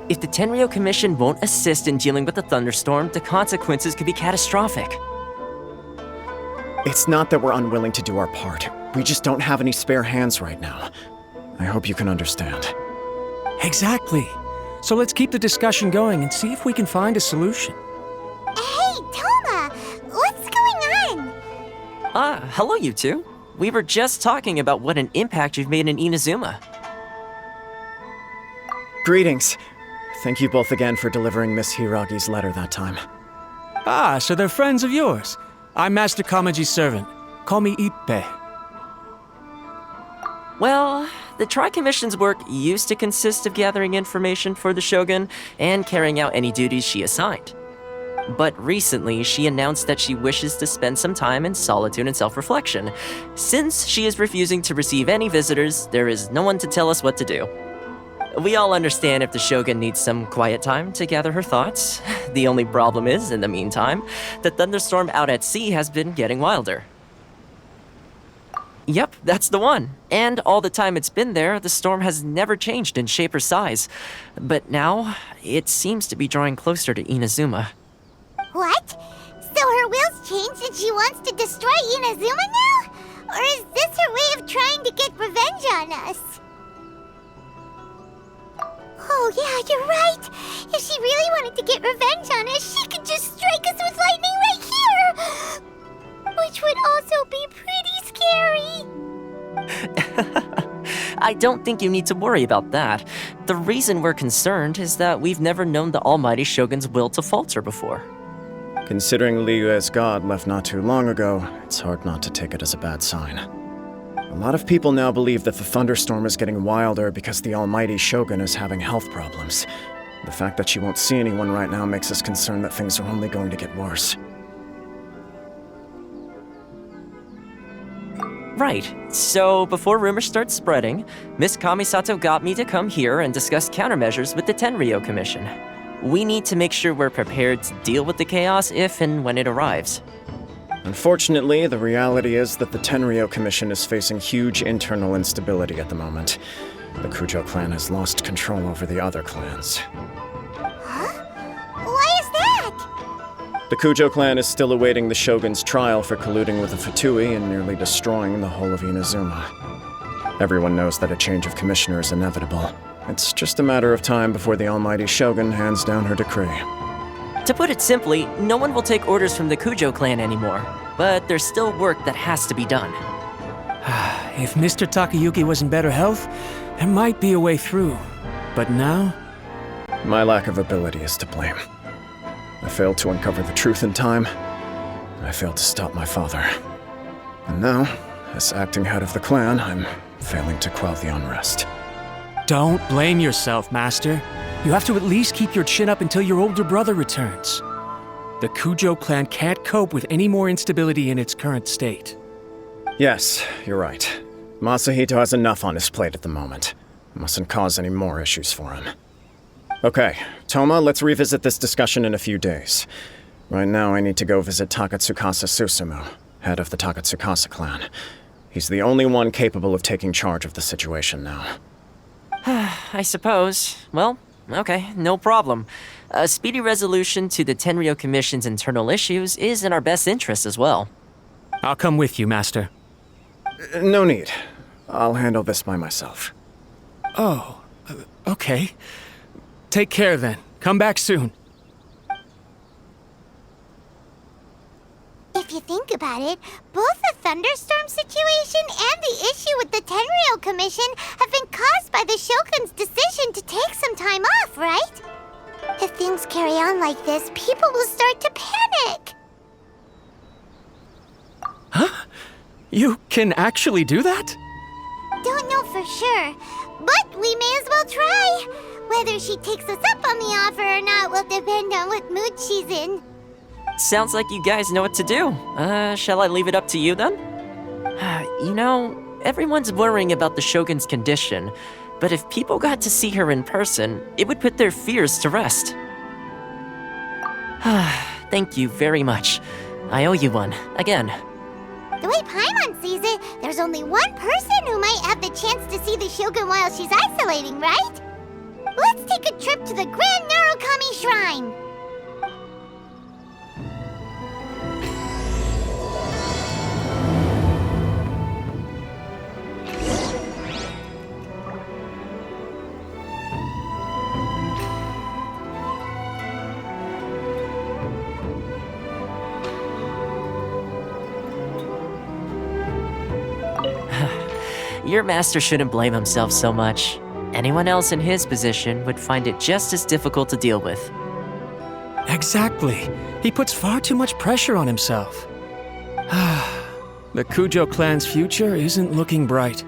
If the Tenryou Commission won't assist in dealing with the thunderstorm, the consequences could be catastrophic. It's not that we're unwilling to do our part. We just don't have any spare hands right now. I hope you can understand. Exactly. So let's keep the discussion going and see if we can find a solution. Hey, Toma! What's going on? Hello you two. We were just talking about what an impact you've made in Inazuma. Greetings. Thank you both again for delivering Miss Hiragi's letter that time. Ah, so they're friends of yours. I'm Master Kamaji's servant. Call me Ippei. Well, the Tri-Commission's work used to consist of gathering information for the Shogun and carrying out any duties she assigned. But recently, she announced that she wishes to spend some time in solitude and self-reflection. Since she is refusing to receive any visitors, there is no one to tell us what to do. We all understand if the Shogun needs some quiet time to gather her thoughts. The only problem is, in the meantime, the thunderstorm out at sea has been getting wilder. Yep, that's the one. And all the time it's been there, the storm has never changed in shape or size. But now, it seems to be drawing closer to Inazuma. What? So her will's changed and she wants to destroy Inazuma now? Or is this her way of trying to get revenge on us? Oh yeah, you're right! If she really wanted to get revenge on us, she could just strike us with lightning right here! Which would also be pretty scary! I don't think you need to worry about that. The reason we're concerned is that we've never known the Almighty Shogun's will to falter before. Considering Liyue's god left not too long ago, it's hard not to take it as a bad sign. A lot of people now believe that the thunderstorm is getting wilder because the almighty Shogun is having health problems. The fact that she won't see anyone right now makes us concerned that things are only going to get worse. Right. So, before rumors start spreading, Miss Kamisato got me to come here and discuss countermeasures with the Tenryou Commission. We need to make sure we're prepared to deal with the chaos if and when it arrives. Unfortunately, the reality is that the Tenryou Commission is facing huge internal instability at the moment. The Kujo clan has lost control over the other clans. Huh? Why is that? The Kujo clan is still awaiting the Shogun's trial for colluding with the Fatui and nearly destroying the whole of Inazuma. Everyone knows that a change of commissioner is inevitable. It's just a matter of time before the almighty Shogun hands down her decree. To put it simply, no one will take orders from the Kujo clan anymore, but there's still work that has to be done. If Mr. Takayuki was in better health, there might be a way through. But now? My lack of ability is to blame. I failed to uncover the truth in time. I failed to stop my father. And now, as acting head of the clan, I'm failing to quell the unrest. Don't blame yourself, Master. You have to at least keep your chin up until your older brother returns. The Kujo clan can't cope with any more instability in its current state. Yes, you're right. Masahito has enough on his plate at the moment. Mustn't cause any more issues for him. Okay, Toma, let's revisit this discussion in a few days. Right now, I need to go visit Takatsukasa Susumu, head of the Takatsukasa clan. He's the only one capable of taking charge of the situation now. I suppose. Well, okay, no problem. A speedy resolution to the Tenryou Commission's internal issues is in our best interest as well. I'll come with you, Master. No need. I'll handle this by myself. Oh, okay. Take care then. Come back soon. If you think about it, both the thunderstorm situation and the issue with the Tenryou Commission have been caused by the Shogun's decision to take some time off, right? If things carry on like this, people will start to panic. Huh? You can actually do that? Don't know for for sure, but we may as well try. Whether she takes us up on the offer or not will depend on what mood she's in. Sounds like you guys know what to do. Shall I leave it up to you then? You know, everyone's worrying about the Shogun's condition, but if people got to see her in person, it would put their fears to rest. Thank you very much. I owe you one, again. The way Paimon sees it, there's only one person who might have the chance to see the Shogun while she's isolating, right? Let's take a trip to the Grand Narukami Shrine! Your master shouldn't blame himself so much. Anyone else in his position would find it just as difficult to deal with. Exactly. He puts far too much pressure on himself. The Kujo clan's future isn't looking bright.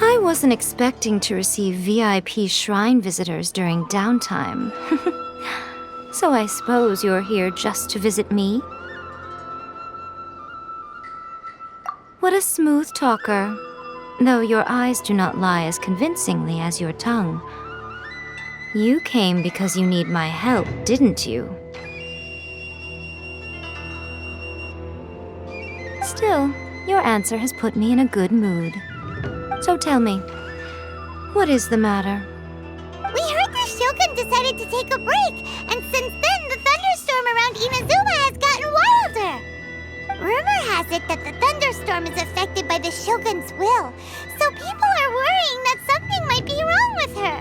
I wasn't expecting to receive VIP shrine visitors during downtime. So I suppose you're here just to visit me? What a smooth talker. Though your eyes do not lie as convincingly as your tongue. You came because you need my help, didn't you? Still, your answer has put me in a good mood. So tell me, what is the matter? We heard the Shogun decided to take a break, and since then the thunderstorm around Inazuma has gotten wilder. Rumor has it that the thunderstorm is affected by the Shogun's will, so people are worrying that something might be wrong with her.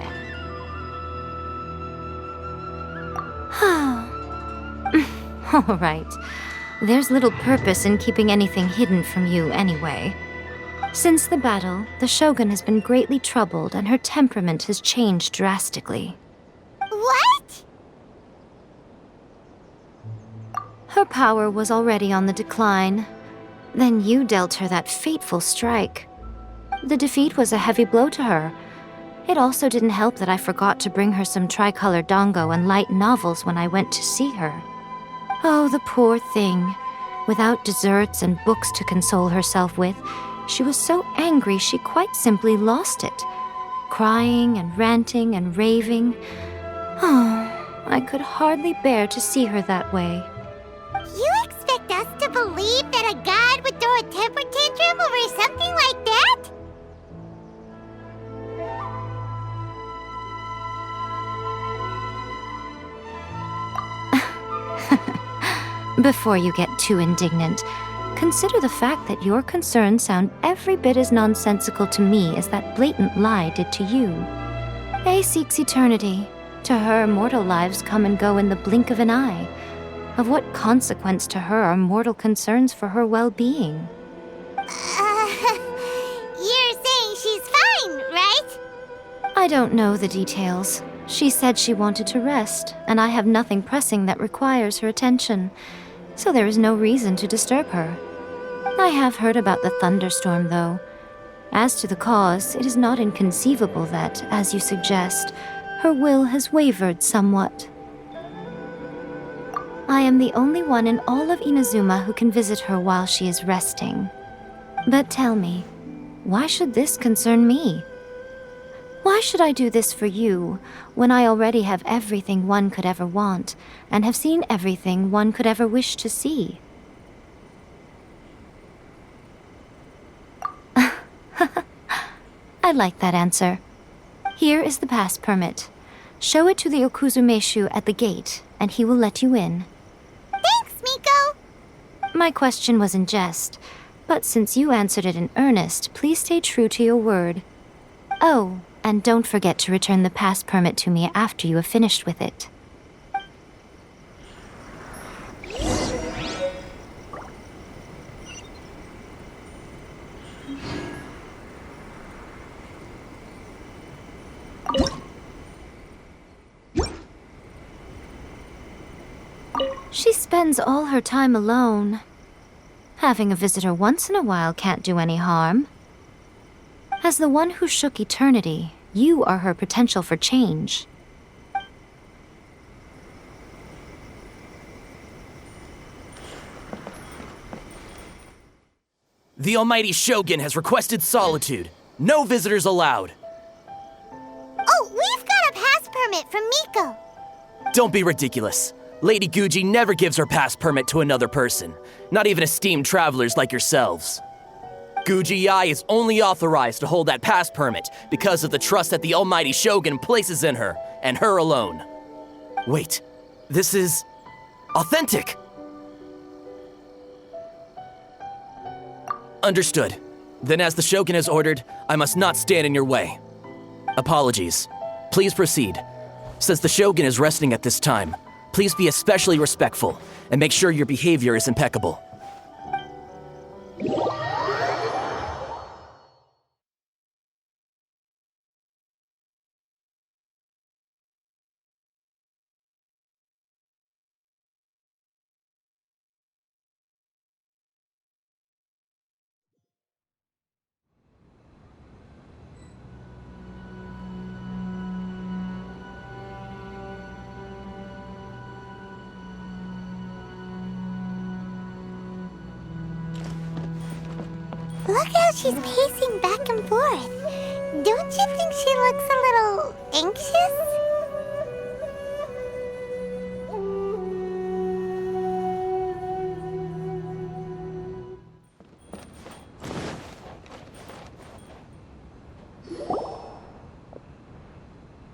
All right. There's little purpose in keeping anything hidden from you anyway. Since the battle, the Shogun has been greatly troubled and her temperament has changed drastically. What? Her power was already on the decline. Then you dealt her that fateful strike. The defeat was a heavy blow to her. It also didn't help that I forgot to bring her some tricolor dango and light novels when I went to see her. Oh, the poor thing. Without desserts and books to console herself with, she was so angry she quite simply lost it. Crying and ranting and raving. Oh, I could hardly bear to see her that way. You expect us to believe that a god would throw a temper tantrum over something like that? Before you get too indignant, consider the fact that your concerns sound every bit as nonsensical to me as that blatant lie did to you. A seeks eternity. To her, mortal lives come and go in the blink of an eye. Of what consequence to her are mortal concerns for her well-being? You're saying she's fine, right? I don't know the details. She said she wanted to rest, and I have nothing pressing that requires her attention, so there is no reason to disturb her. I have heard about the thunderstorm, though. As to the cause, it is not inconceivable that, as you suggest, her will has wavered somewhat. I am the only one in all of Inazuma who can visit her while she is resting. But tell me, why should this concern me? Why should I do this for you, when I already have everything one could ever want, and have seen everything one could ever wish to see? I like that answer. Here is the pass permit. Show it to the Okuzumeshu at the gate, and he will let you in. Thanks, Miko! My question was in jest, but since you answered it in earnest, please stay true to your word. Oh, and don't forget to return the pass permit to me after you have finished with it. She spends all her time alone. Having a visitor once in a while can't do any harm. As the one who shook eternity, you are her potential for change. The almighty Shogun has requested solitude. No visitors allowed. Oh, we've got a pass permit from Miko. Don't be ridiculous. Lady Guji never gives her pass permit to another person, not even esteemed travelers like yourselves. Guji-ai is only authorized to hold that pass permit because of the trust that the almighty Shogun places in her, and her alone. Wait, this is authentic. Understood. Then as the Shogun has ordered, I must not stand in your way. Apologies. Please proceed. Since the Shogun is resting at this time, please be especially respectful and make sure your behavior is impeccable. Look how she's pacing back and forth. Don't you think she looks a little anxious?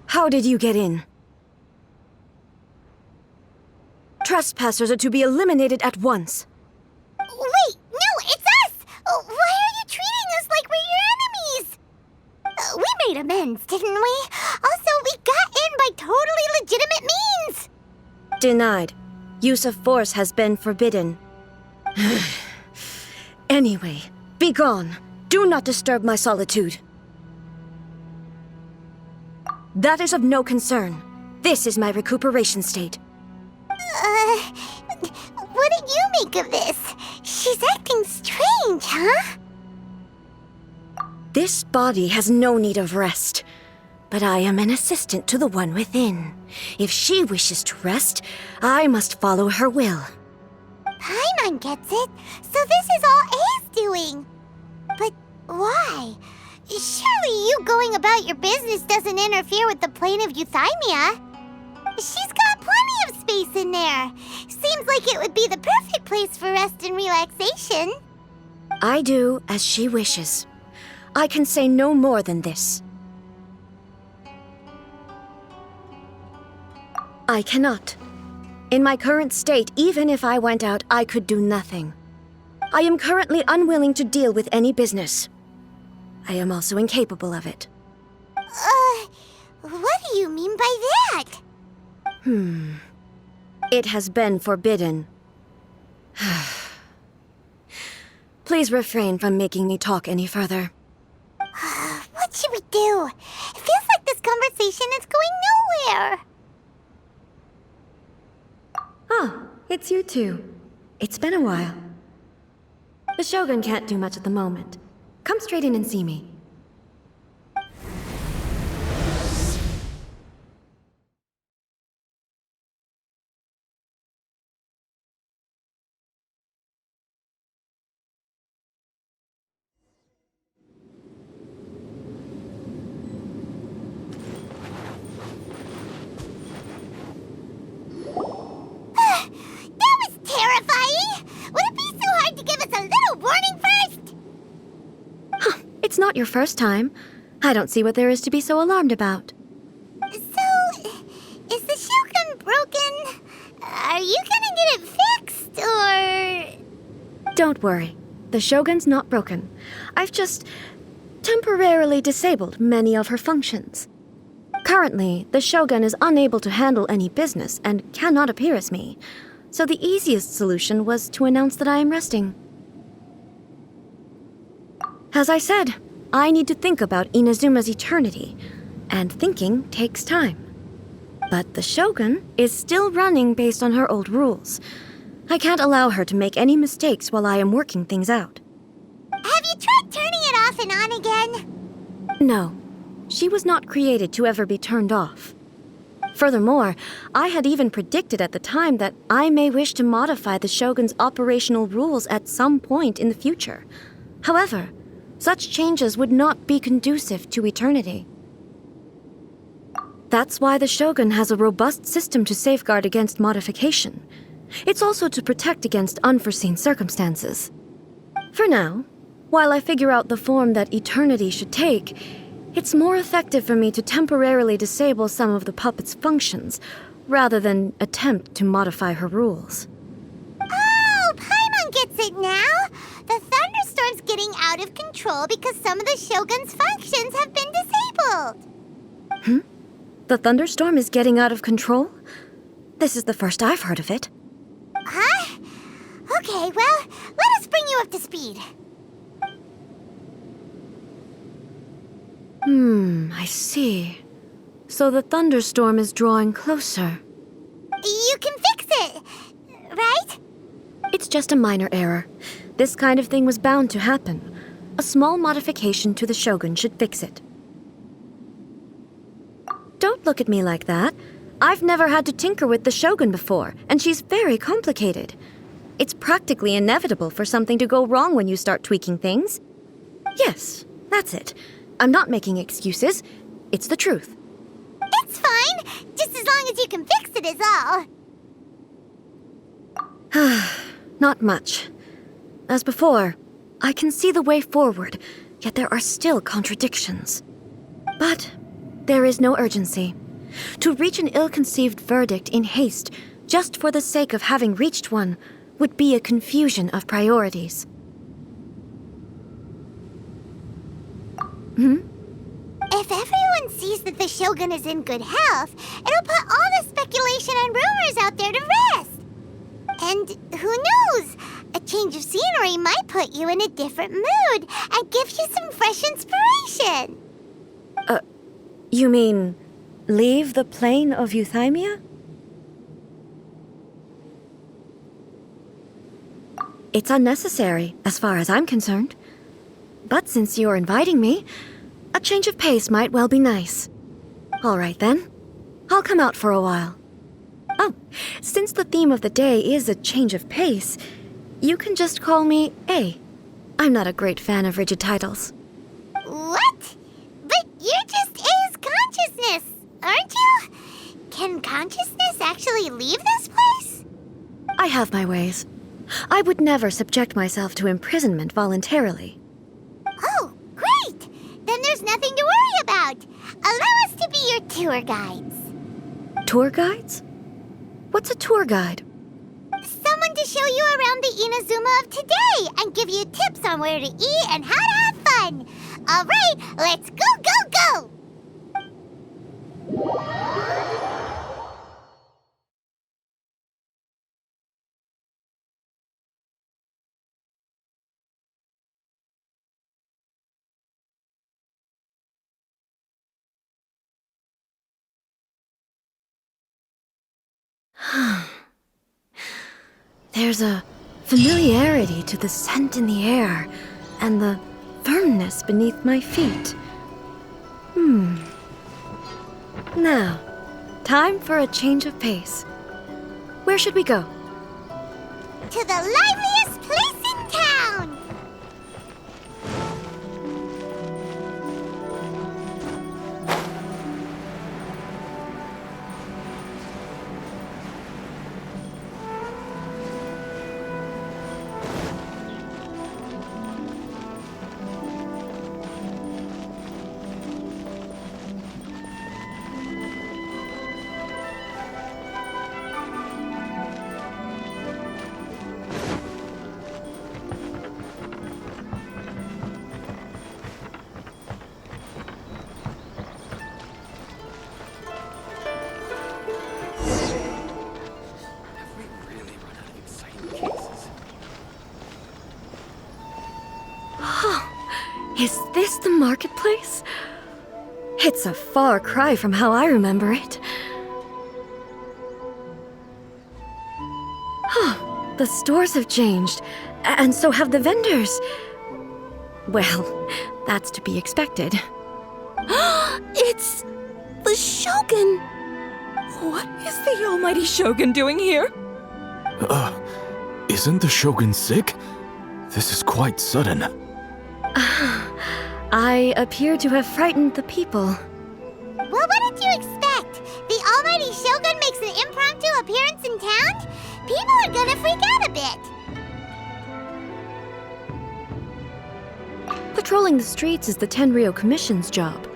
How did you get in? Trespassers are to be eliminated at once. Wait, no, it's us! Why are you treating us like we're your enemies? We made amends, didn't we? Also, we got in by totally legitimate means! Denied. Use of force has been forbidden. Anyway, be gone. Do not disturb my solitude. That is of no concern. This is my recuperation state. What do you make of this? She's acting strange, huh? This body has no need of rest. But I am an assistant to the one within. If she wishes to rest, I must follow her will. Paimon gets it. So this is all A's doing. But why? Surely you going about your business doesn't interfere with the plane of euthymia. She's got plenty of space in there. Seems like it would be the perfect place for rest and relaxation. I do as she wishes. I can say no more than this. I cannot. In my current state, even if I went out, I could do nothing. I am currently unwilling to deal with any business. I am also incapable of it. What do you mean by that? It has been forbidden. Please refrain from making me talk any further. What should we do? It feels like this conversation is going nowhere. Ah, it's you two. It's been a while. The Shogun can't do much at the moment. Come straight in and see me. That was terrifying! Would it be so hard to give us a little warning first? It's not your first time. I don't see what there is to be so alarmed about. So, is the Shogun broken? Are you gonna get it fixed, or...? Don't worry. The Shogun's not broken. I've just temporarily disabled many of her functions. Currently, the Shogun is unable to handle any business and cannot appear as me. So the easiest solution was to announce that I am resting. As I said, I need to think about Inazuma's eternity, and thinking takes time. But the Shogun is still running based on her old rules. I can't allow her to make any mistakes while I am working things out. Have you tried turning it off and on again? No, she was not created to ever be turned off. Furthermore, I had even predicted at the time that I may wish to modify the Shogun's operational rules at some point in the future. However, such changes would not be conducive to eternity. That's why the Shogun has a robust system to safeguard against modification. It's also to protect against unforeseen circumstances. For now, while I figure out the form that eternity should take, it's more effective for me to temporarily disable some of the puppet's functions, rather than attempt to modify her rules. Oh, Paimon gets it now! The thunderstorm's getting out of control because some of the Shogun's functions have been disabled. The thunderstorm is getting out of control? This is the first I've heard of it. Huh? Okay, well, let us bring you up to speed. I see. So the thunderstorm is drawing closer. You can fix it, right? It's just a minor error. This kind of thing was bound to happen. A small modification to the Shogun should fix it. Don't look at me like that. I've never had to tinker with the Shogun before, and she's very complicated. It's practically inevitable for something to go wrong when you start tweaking things. Yes, that's it. I'm not making excuses. It's the truth. It's fine, just as long as you can fix it is all. Not much. As before, I can see the way forward, yet there are still contradictions. But there is no urgency. To reach an ill-conceived verdict in haste, just for the sake of having reached one, would be a confusion of priorities. If everyone sees that the Shogun is in good health, it'll put all the speculation and rumors out there to rest. And who knows? A change of scenery might put you in a different mood and give you some fresh inspiration. You mean, leave the plane of Euthymia? It's unnecessary, as far as I'm concerned. But since you're inviting me, a change of pace might well be nice. All right then, I'll come out for a while. Oh, since the theme of the day is a change of pace, you can just call me A. I'm not a great fan of rigid titles. What? But you're just A's consciousness, aren't you? Can consciousness actually leave this place? I have my ways. I would never subject myself to imprisonment voluntarily. Oh, great! Then there's nothing to worry about. Allow us to be your tour guides. Tour guides? What's a tour guide? Someone to show you around the Inazuma of today and give you tips on where to eat and how to have fun. All right, let's go, go, go! There's a familiarity to the scent in the air and the firmness beneath my feet. Now, time for a change of pace. Where should we go? To the liveliest place in town! Is this the marketplace? It's a far cry from how I remember it. The stores have changed, and so have the vendors. Well, that's to be expected. It's the Shogun! What is the almighty Shogun doing here? Isn't the Shogun sick? This is quite sudden. I appear to have frightened the people. Well, what did you expect? The almighty Shogun makes an impromptu appearance in town? People are gonna freak out a bit. Patrolling the streets is the Tenryou Commission's job.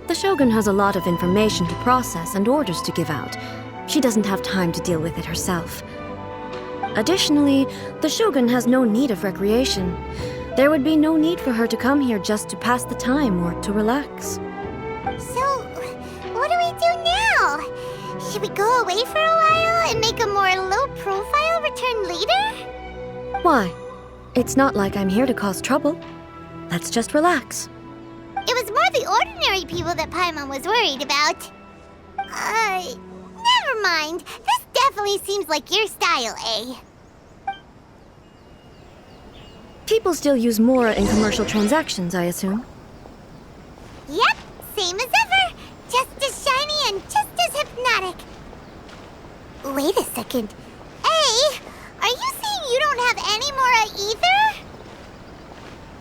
The Shogun has a lot of information to process and orders to give out. She doesn't have time to deal with it herself. Additionally, the Shogun has no need of recreation. There would be no need for her to come here just to pass the time or to relax. So, what do we do now? Should we go away for a while and make a more low-profile return later? Why? It's not like I'm here to cause trouble. Let's just relax. It was more the ordinary people that Paimon was worried about. Never mind. This definitely seems like your style, eh? People still use Mora in commercial transactions, I assume. Yep, same as ever. Just as shiny and just as hypnotic. Wait a second. Hey, are you saying you don't have any Mora either?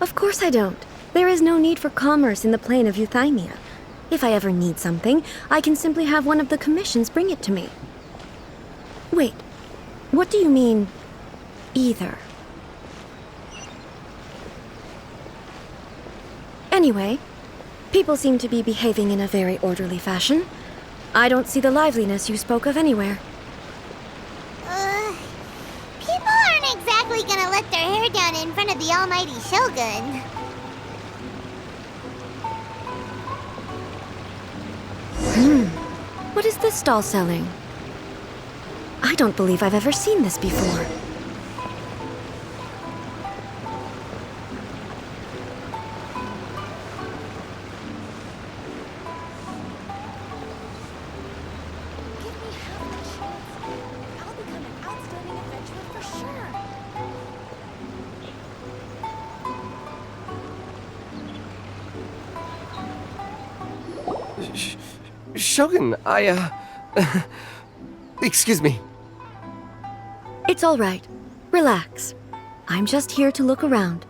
Of course I don't. There is no need for commerce in the plane of Euthymia. If I ever need something, I can simply have one of the commissions bring it to me. Wait, what do you mean, either? Anyway, people seem to be behaving in a very orderly fashion. I don't see the liveliness you spoke of anywhere. People aren't exactly gonna let their hair down in front of the almighty Shogun. What is this stall selling? I don't believe I've ever seen this before. Shogun, excuse me. It's all right. Relax. I'm just here to look around.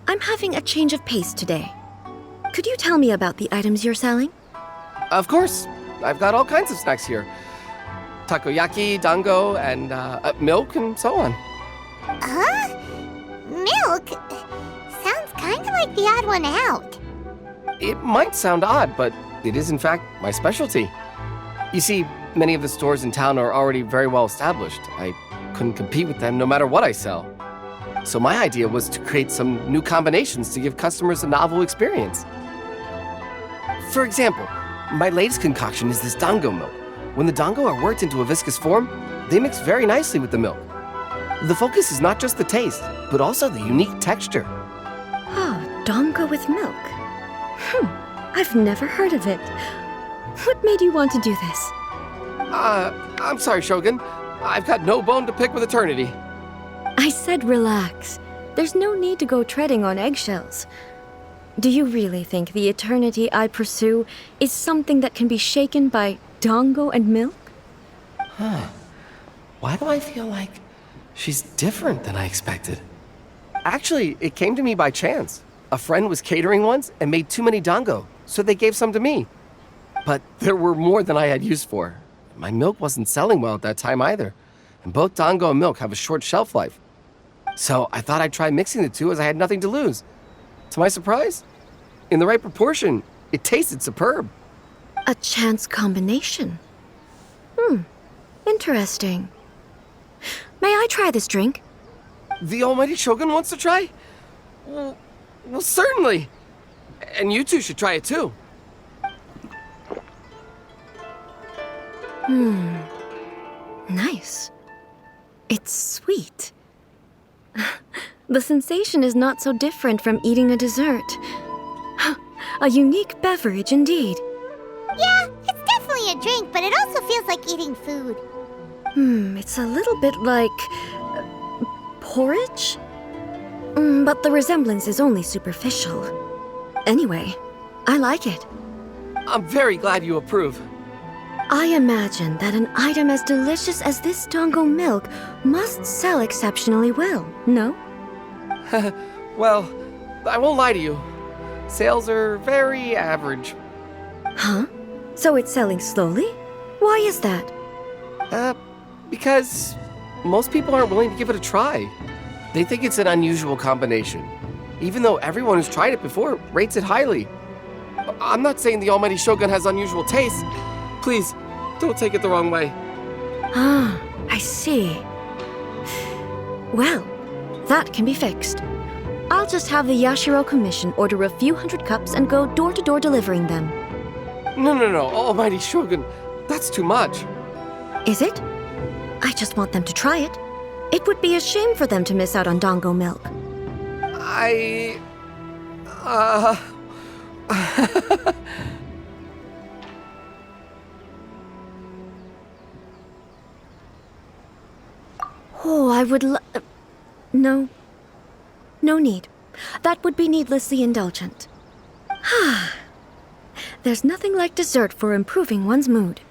I'm having a change of pace today. Could you tell me about the items you're selling? Of course. I've got all kinds of snacks here. Takoyaki, dango, and milk, and so on. Huh? Milk? Sounds kinda like the odd one out. It might sound odd, but it is in fact my specialty. You see, many of the stores in town are already very well established. I couldn't compete with them no matter what I sell. So my idea was to create some new combinations to give customers a novel experience. For example, my latest concoction is this dango milk. When the dango are worked into a viscous form, they mix very nicely with the milk. The focus is not just the taste, but also the unique texture. Oh, dango with milk. I've never heard of it. What made you want to do this? I'm sorry, Shogun. I've got no bone to pick with eternity. I said relax. There's no need to go treading on eggshells. Do you really think the eternity I pursue is something that can be shaken by dango and milk? Why do I feel like she's different than I expected? Actually, it came to me by chance. A friend was catering once and made too many dango, so they gave some to me. But there were more than I had use for. My milk wasn't selling well at that time either, and both dango and milk have a short shelf life. So I thought I'd try mixing the two as I had nothing to lose. To my surprise, in the right proportion, it tasted superb. A chance combination. Interesting. May I try this drink? The almighty Shogun wants to try? Well, certainly. And you two should try it too. Nice. It's sweet. The sensation is not so different from eating a dessert. A unique beverage indeed. Yeah, it's definitely a drink, but it also feels like eating food. It's a little bit like porridge? But the resemblance is only superficial. Anyway, I like it. I'm very glad you approve. I imagine that an item as delicious as this dango milk must sell exceptionally well, no? Well, I won't lie to you. Sales are very average. Huh? So it's selling slowly? Why is that? Because most people aren't willing to give it a try. They think it's an unusual combination, even though everyone who's tried it before rates it highly. I'm not saying the Almighty Shogun has unusual tastes. Please, don't take it the wrong way. Ah, I see. Well, that can be fixed. I'll just have the Yashiro Commission order a few hundred cups and go door-to-door delivering them. No, Almighty Shogun, that's too much. Is it? I just want them to try it. It would be a shame for them to miss out on dango milk. Oh, I would No. No need. That would be needlessly indulgent. There's nothing like dessert for improving one's mood.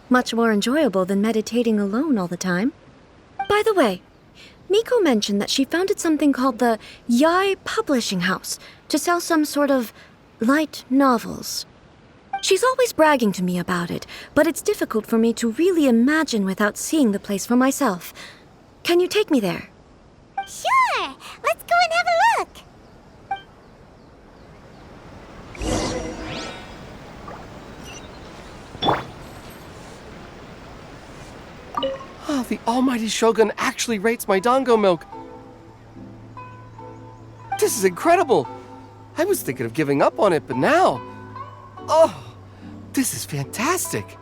Much more enjoyable than meditating alone all the time. By the way, Miko mentioned that she founded something called the Yai Publishing House to sell some sort of light novels. She's always bragging to me about it, but it's difficult for me to really imagine without seeing the place for myself. Can you take me there? Sure! Let's go and have a look! Oh, the Almighty Shogun actually rates my dango milk. This is incredible! I was thinking of giving up on it, but now... Oh, this is fantastic!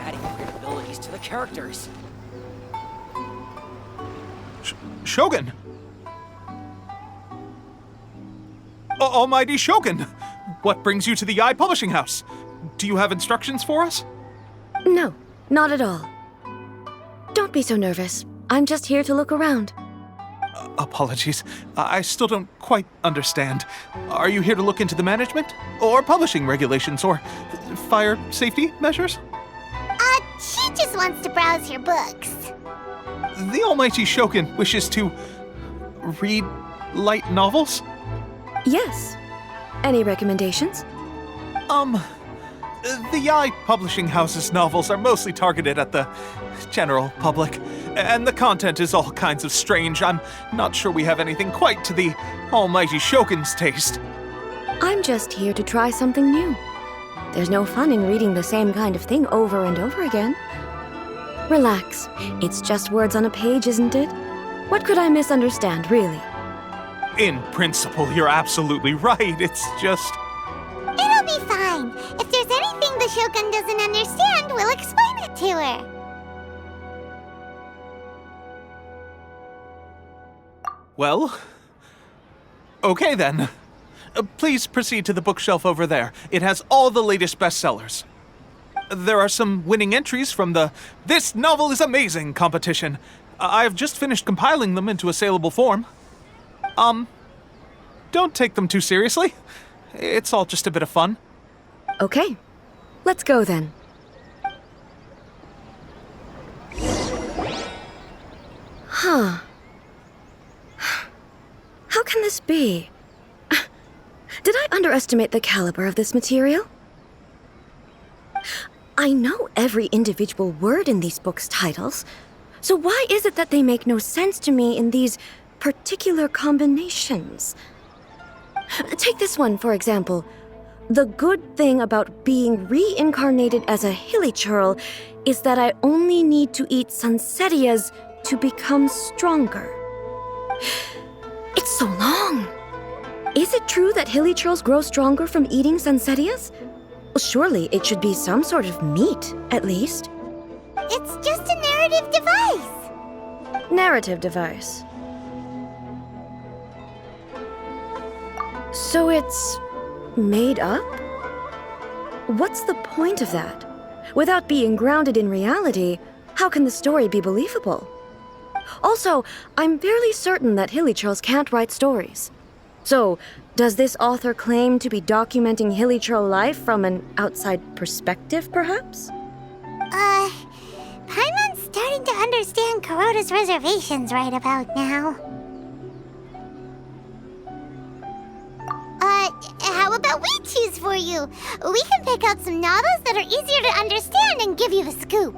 Adding weird abilities to the characters. Shogun! Almighty Shogun! What brings you to the Yai Publishing House? Do you have instructions for us? No, not at all. Don't be so nervous. I'm just here to look around. Apologies. I still don't quite understand. Are you here to look into the management? Or publishing regulations? Or fire safety measures? She just wants to browse your books. The Almighty Shogun wishes to read light novels? Yes. Any recommendations? The Yai Publishing House's novels are mostly targeted at the general public, and the content is all kinds of strange. I'm not sure we have anything quite to the Almighty Shogun's taste. I'm just here to try something new. There's no fun in reading the same kind of thing over and over again. Relax. It's just words on a page, isn't it? What could I misunderstand, really? In principle, you're absolutely right. It's just... It'll be fine. If there's anything the Shogun doesn't understand, we'll explain it to her. Well... Okay then. Please proceed to the bookshelf over there. It has all the latest bestsellers. There are some winning entries from the This Novel is Amazing competition. I've just finished compiling them into a saleable form. Don't take them too seriously. It's all just a bit of fun. Okay. Let's go then. Huh. How can this be? Did I underestimate the caliber of this material? I know every individual word in these books' titles, so why is it that they make no sense to me in these particular combinations? Take this one, for example. The good thing about being reincarnated as a hilly churl is that I only need to eat sunsettias to become stronger. It's so long. Is it true that hilly churls grow stronger from eating sunsettias? Well, surely it should be some sort of meat, at least. It's just a narrative device. Narrative device. So it's made up? What's the point of that? Without being grounded in reality, how can the story be believable? Also, I'm fairly certain that Hilichurls can't write stories. So, does this author claim to be documenting Hilichurl life from an outside perspective, perhaps? Paimon's starting to understand Kuroda's reservations right about now. How about we choose for you? We can pick out some novels that are easier to understand and give you the scoop.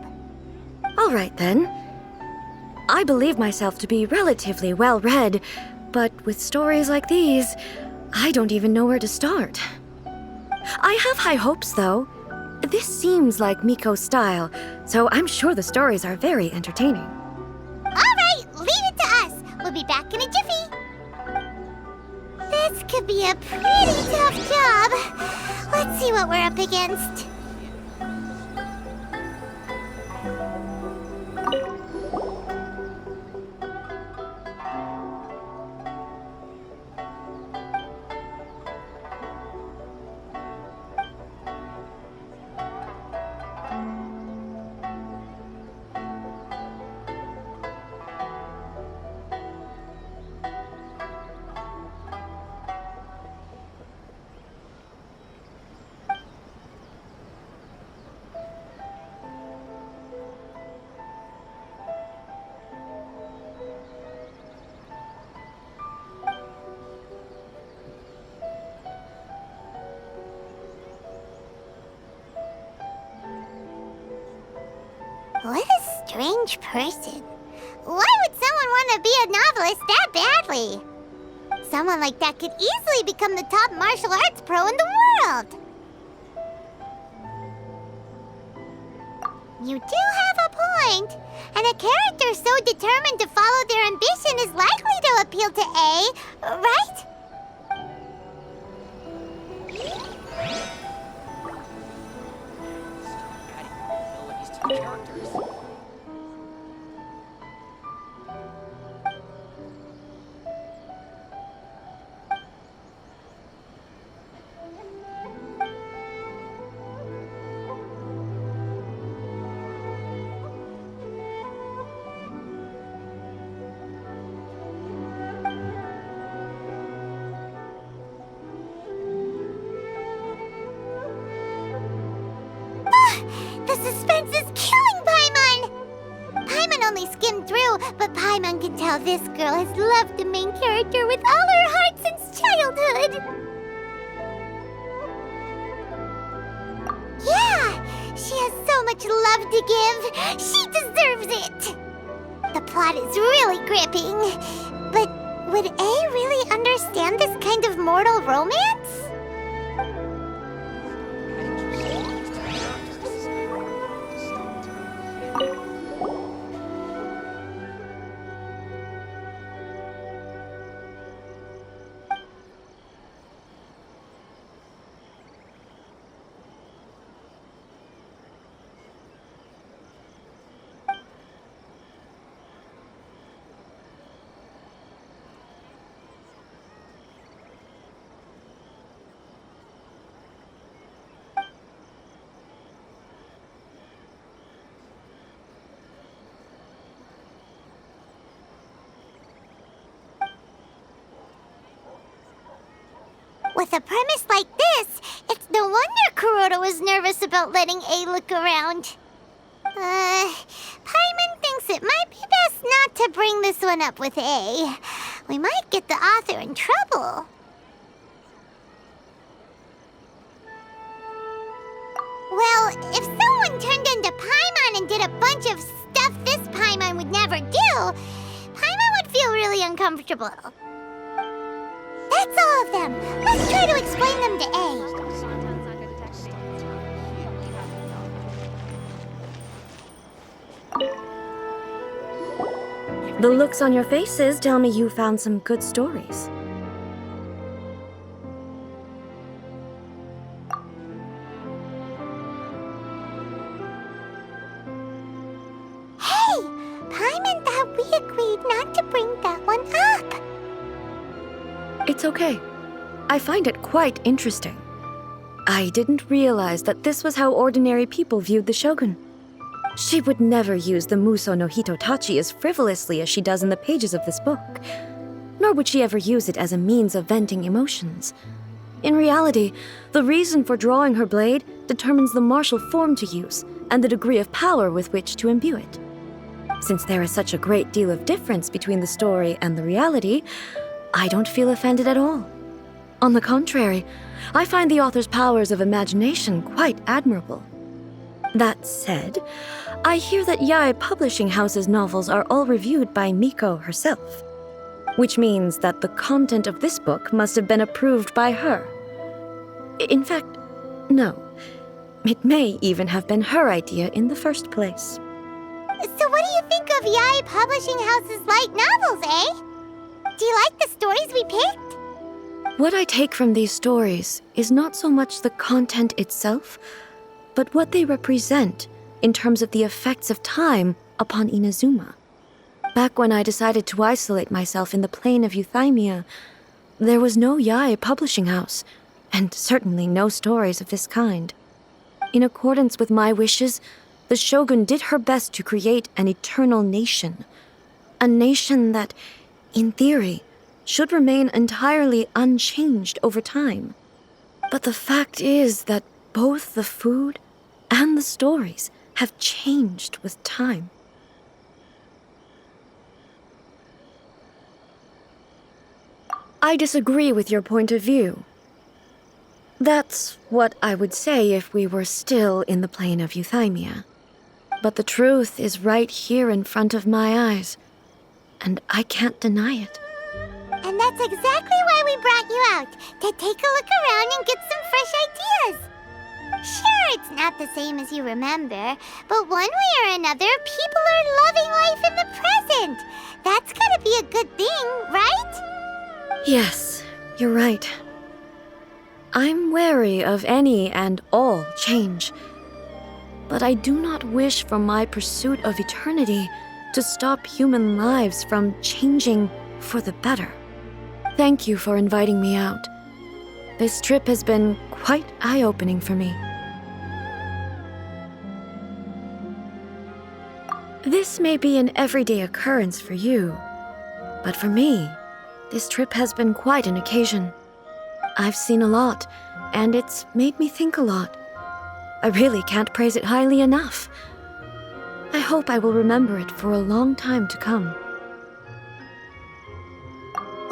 All right, then. I believe myself to be relatively well-read, but with stories like these, I don't even know where to start. I have high hopes, though. This seems like Miko's style, so I'm sure the stories are very entertaining. All right, leave it to us. We'll be back in a jiffy. This could be a pretty tough job. Let's see what we're up against. What a strange person. Why would someone want to be a novelist that badly? Someone like that could easily become the top martial arts pro in the world. You do have a point. And a character so determined to follow their ambition is likely to appeal to A, right? The suspense is killing Paimon! Paimon only skimmed through, but Paimon can tell this girl has loved the main character with all her heart since childhood. Yeah, she has so much love to give. She deserves it. The plot is really gripping. But would A really understand this kind of mortal romance? With a premise like this, it's no wonder Kuroda was nervous about letting A look around. Paimon thinks it might be best not to bring this one up with A. We might get the author in trouble. Well, if someone turned into Paimon and did a bunch of stuff this Paimon would never do, Paimon would feel really uncomfortable. That's all of them. Let's try to explain them to A. The looks on your faces tell me you found some good stories. we agreed not to bring that one up. It's okay. I find it quite interesting. I didn't realize that this was how ordinary people viewed the Shogun. She would never use the Muso no Hitotachi as frivolously as she does in the pages of this book. Nor would she ever use it as a means of venting emotions. In reality, the reason for drawing her blade determines the martial form to use and the degree of power with which to imbue it. Since there is such a great deal of difference between the story and the reality, I don't feel offended at all. On the contrary, I find the author's powers of imagination quite admirable. That said, I hear that Yae Publishing House's novels are all reviewed by Miko herself, which means that the content of this book must have been approved by her. In fact, no. It may even have been her idea in the first place. So what do you think of Yae Publishing House's light novels, eh? Do you like the stories we picked? What I take from these stories is not so much the content itself, but what they represent in terms of the effects of time upon Inazuma. Back when I decided to isolate myself in the plain of Euthymia, there was no Yae Publishing House, and certainly no stories of this kind. In accordance with my wishes, the Shogun did her best to create an eternal nation. A nation that, in theory, should remain entirely unchanged over time. But the fact is that both the food and the stories have changed with time. I disagree with your point of view. That's what I would say if we were still in the plain of Euthymia. But the truth is right here in front of my eyes, and I can't deny it. And that's exactly why we brought you out, to take a look around and get some fresh ideas. Sure, it's not the same as you remember, but one way or another, people are loving life in the present. That's gotta be a good thing, right? Yes, you're right. I'm wary of any and all change, but I do not wish for my pursuit of eternity to stop human lives from changing for the better. Thank you for inviting me out. This trip has been quite eye-opening for me. This may be an everyday occurrence for you, but for me, this trip has been quite an occasion. I've seen a lot, and it's made me think a lot. I really can't praise it highly enough. I hope I will remember it for a long time to come.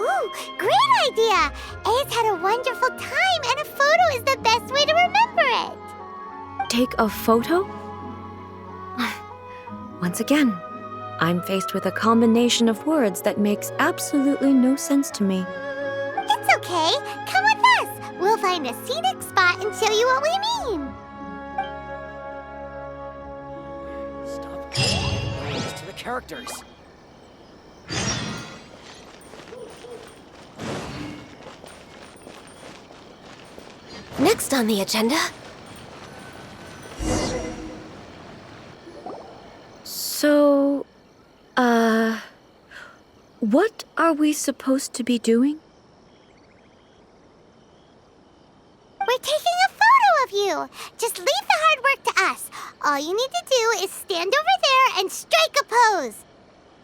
Ooh, great idea! A's had a wonderful time, and a photo is the best way to remember it. Take a photo? Once again, I'm faced with a combination of words that makes absolutely no sense to me. It's okay. Come with us. We'll find a scenic spot and show you what we mean. Stop giving names to the characters. Next on the agenda. So, what are we supposed to be doing? We're taking a photo of you. Just leave the hard work to us. All you need to do is stand over there and strike a pose.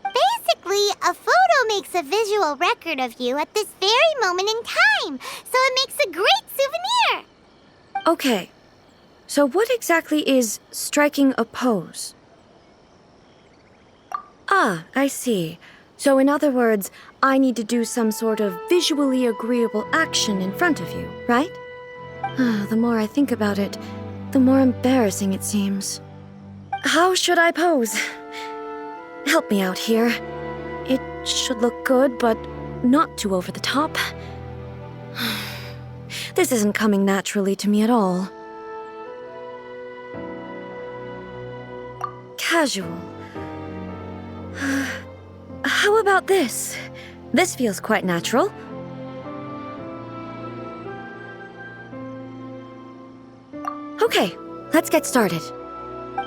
Basically, a photo makes a visual record of you at this very moment in time, so it makes a great souvenir. Okay, so what exactly is striking a pose? Ah, I see. So in other words, I need to do some sort of visually agreeable action in front of you, right? The more I think about it, the more embarrassing it seems. How should I pose? Help me out here. It should look good, but not too over the top. This isn't coming naturally to me at all. Casual. How about this? This feels quite natural. Okay, let's get started.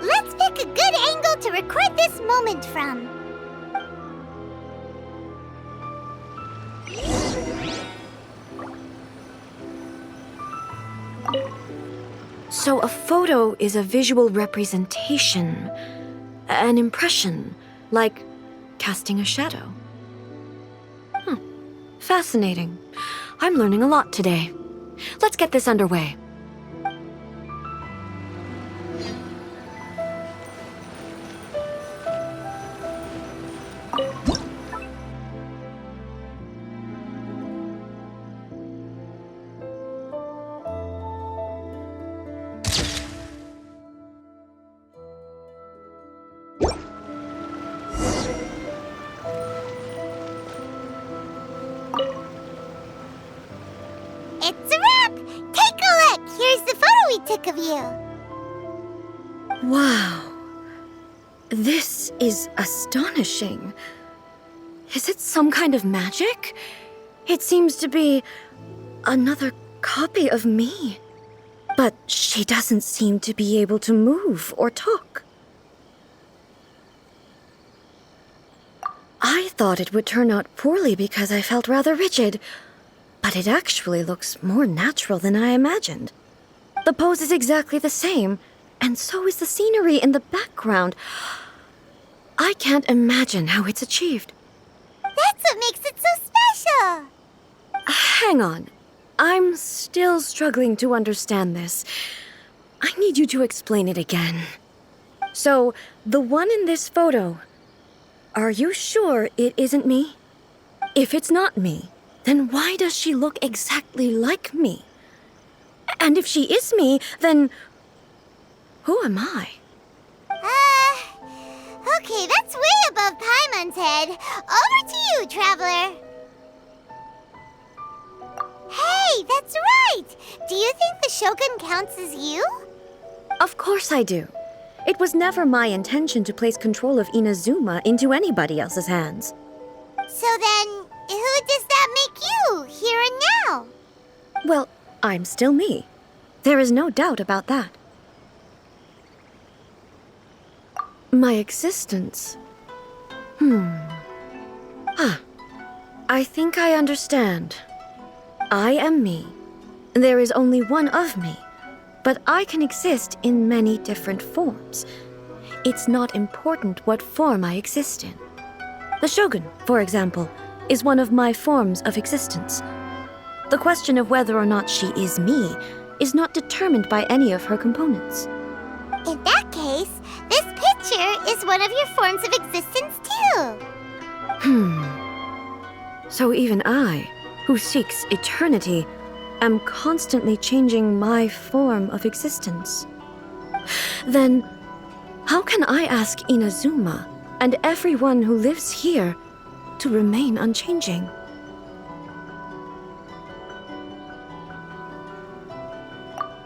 Let's pick a good angle to record this moment from. So a photo is a visual representation, an impression, like casting a shadow. Fascinating. I'm learning a lot today. Let's get this underway. It's a wrap! Take a look! Here's the photo we took of you. Wow. This is astonishing. Is it some kind of magic? It seems to be another copy of me. But she doesn't seem to be able to move or talk. I thought it would turn out poorly because I felt rather rigid, but it actually looks more natural than I imagined. The pose is exactly the same, and so is the scenery in the background. I can't imagine how it's achieved. That's what makes it so special! Hang on. I'm still struggling to understand this. I need you to explain it again. So, the one in this photo, are you sure it isn't me? If it's not me, then why does she look exactly like me? And if she is me, then who am I? Okay, that's way above Paimon's head. Over to you, Traveler. Hey, that's right! Do you think the Shogun counts as you? Of course I do. It was never my intention to place control of Inazuma into anybody else's hands. So then, who does that make you, here and now? Well, I'm still me. There is no doubt about that. My existence? I think I understand. I am me. There is only one of me, but I can exist in many different forms. It's not important what form I exist in. The Shogun, for example, is one of my forms of existence. The question of whether or not she is me is not determined by any of her components. In that case, this picture is one of your forms of existence too. So even I, who seeks eternity, am constantly changing my form of existence. Then, how can I ask Inazuma and everyone who lives here to remain unchanging?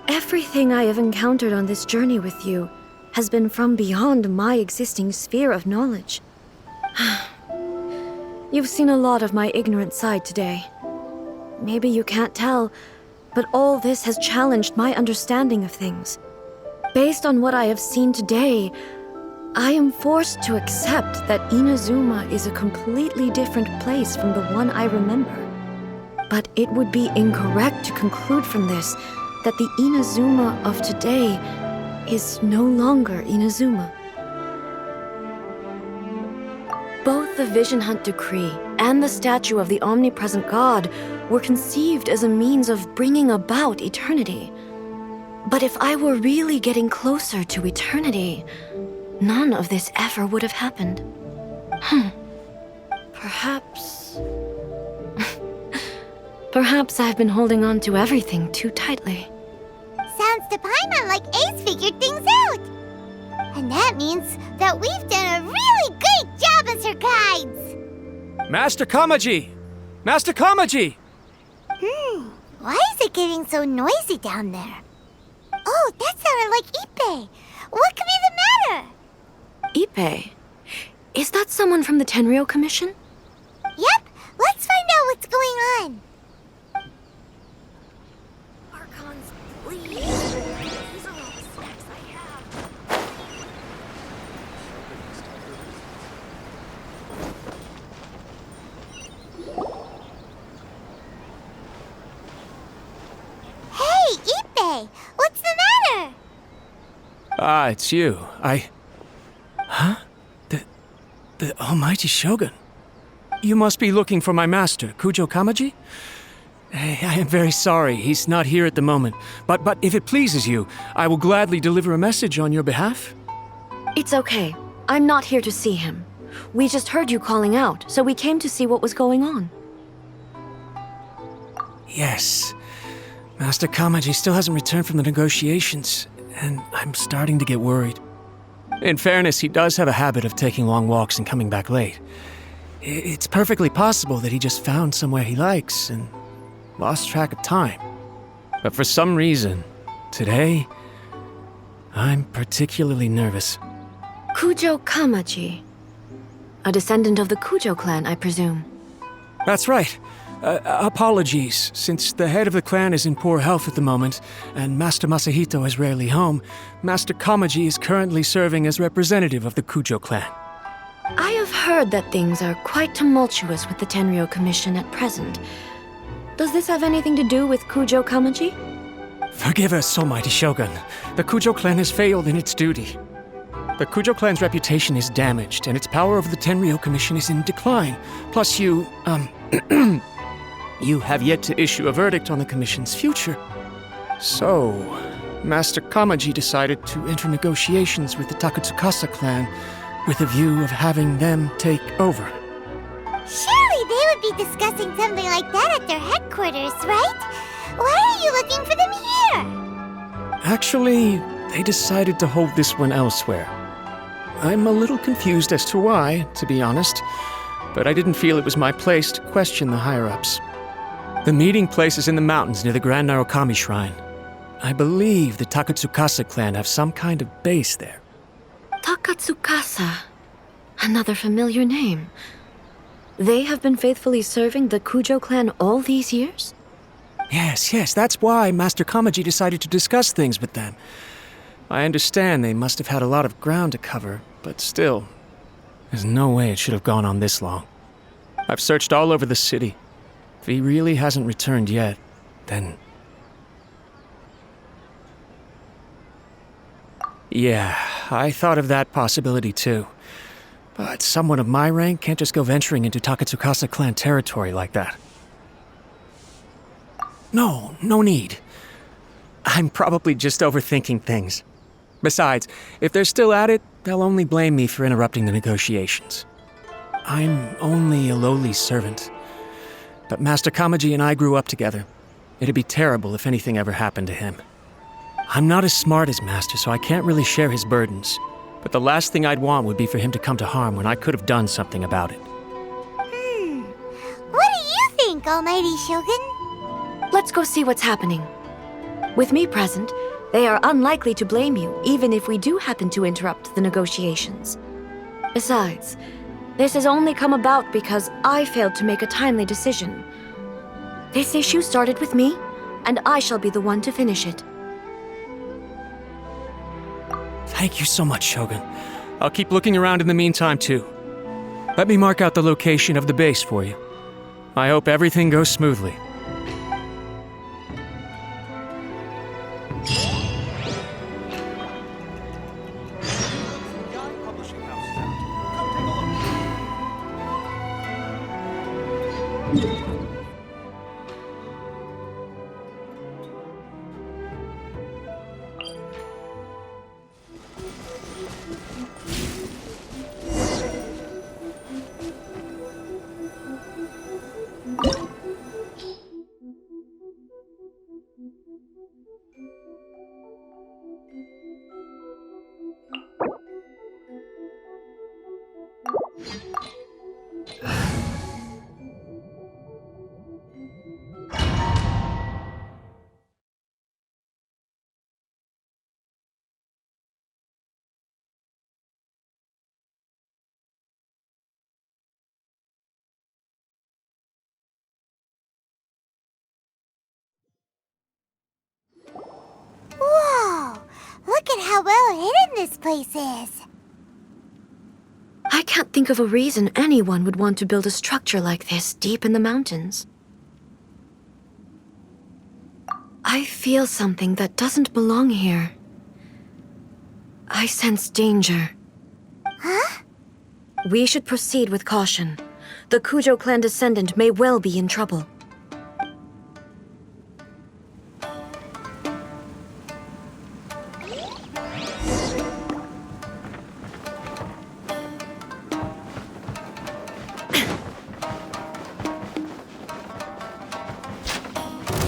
Everything I have encountered on this journey with you has been from beyond my existing sphere of knowledge. You've seen a lot of my ignorant side today. Maybe you can't tell, but all this has challenged my understanding of things. Based on what I have seen today, I am forced to accept that Inazuma is a completely different place from the one I remember. But it would be incorrect to conclude from this that the Inazuma of today is no longer Inazuma. Both the Vision Hunt Decree and the statue of the Omnipresent God were conceived as a means of bringing about eternity. But if I were really getting closer to eternity, none of this ever would have happened. Perhaps... Perhaps I've been holding on to everything too tightly. Sounds to Paimon like Ace figured things out. And that means that we've done a really great job as her guides. Master Kamaji! Master Kamaji! Why is it getting so noisy down there? Oh, that sounded like Ippei. What could be the matter? Ippei? Is that someone from the Tenryou Commission? Yep, let's find out what's going on. Archons, please. These are all the snacks I have. Hey, Ippei, what's the matter? Ah, it's you. Huh? The almighty Shogun. You must be looking for my master, Kujo Kamaji? I am very sorry, he's not here at the moment. But if it pleases you, I will gladly deliver a message on your behalf. It's okay. I'm not here to see him. We just heard you calling out, so we came to see what was going on. Yes. Master Kamaji still hasn't returned from the negotiations, and I'm starting to get worried. In fairness, he does have a habit of taking long walks and coming back late. It's perfectly possible that he just found somewhere he likes and lost track of time. But for some reason, today, I'm particularly nervous. Kujo Kamaji. A descendant of the Kujo clan, I presume. That's right. Apologies, since the head of the clan is in poor health at the moment, and Master Masahito is rarely home, Master Kamaji is currently serving as representative of the Kujo clan. I have heard that things are quite tumultuous with the Tenryou Commission at present. Does this have anything to do with Kujo Kamaji? Forgive us, almighty Shogun. The Kujo clan has failed in its duty. The Kujo clan's reputation is damaged, and its power over the Tenryou Commission is in decline. Plus you have yet to issue a verdict on the Commission's future. So, Master Kamaji decided to enter negotiations with the Takatsukasa clan with a view of having them take over. Surely they would be discussing something like that at their headquarters, right? Why are you looking for them here? Actually, they decided to hold this one elsewhere. I'm a little confused as to why, to be honest, but I didn't feel it was my place to question the higher-ups. The meeting place is in the mountains near the Grand Narukami Shrine. I believe the Takatsukasa clan have some kind of base there. Takatsukasa. Another familiar name. They have been faithfully serving the Kujo clan all these years? Yes, that's why Master Kamaji decided to discuss things with them. I understand they must have had a lot of ground to cover, but still, there's no way it should have gone on this long. I've searched all over the city. If he really hasn't returned yet, then... Yeah, I thought of that possibility too. But someone of my rank can't just go venturing into Takatsukasa clan territory like that. No need. I'm probably just overthinking things. Besides, if they're still at it, they'll only blame me for interrupting the negotiations. I'm only a lowly servant. But Master Kamaji and I grew up together. It'd be terrible if anything ever happened to him. I'm not as smart as Master, so I can't really share his burdens. But the last thing I'd want would be for him to come to harm when I could have done something about it. What do you think, Almighty Shogun? Let's go see what's happening. With me present, they are unlikely to blame you, even if we do happen to interrupt the negotiations. Besides, this has only come about because I failed to make a timely decision. This issue started with me, and I shall be the one to finish it. Thank you so much, Shogun. I'll keep looking around in the meantime, too. Let me mark out the location of the base for you. I hope everything goes smoothly. Whoa! Look at how well hidden this place is. I can't think of a reason anyone would want to build a structure like this deep in the mountains. I feel something that doesn't belong here. I sense danger. Huh? We should proceed with caution. The Kujo clan descendant may well be in trouble.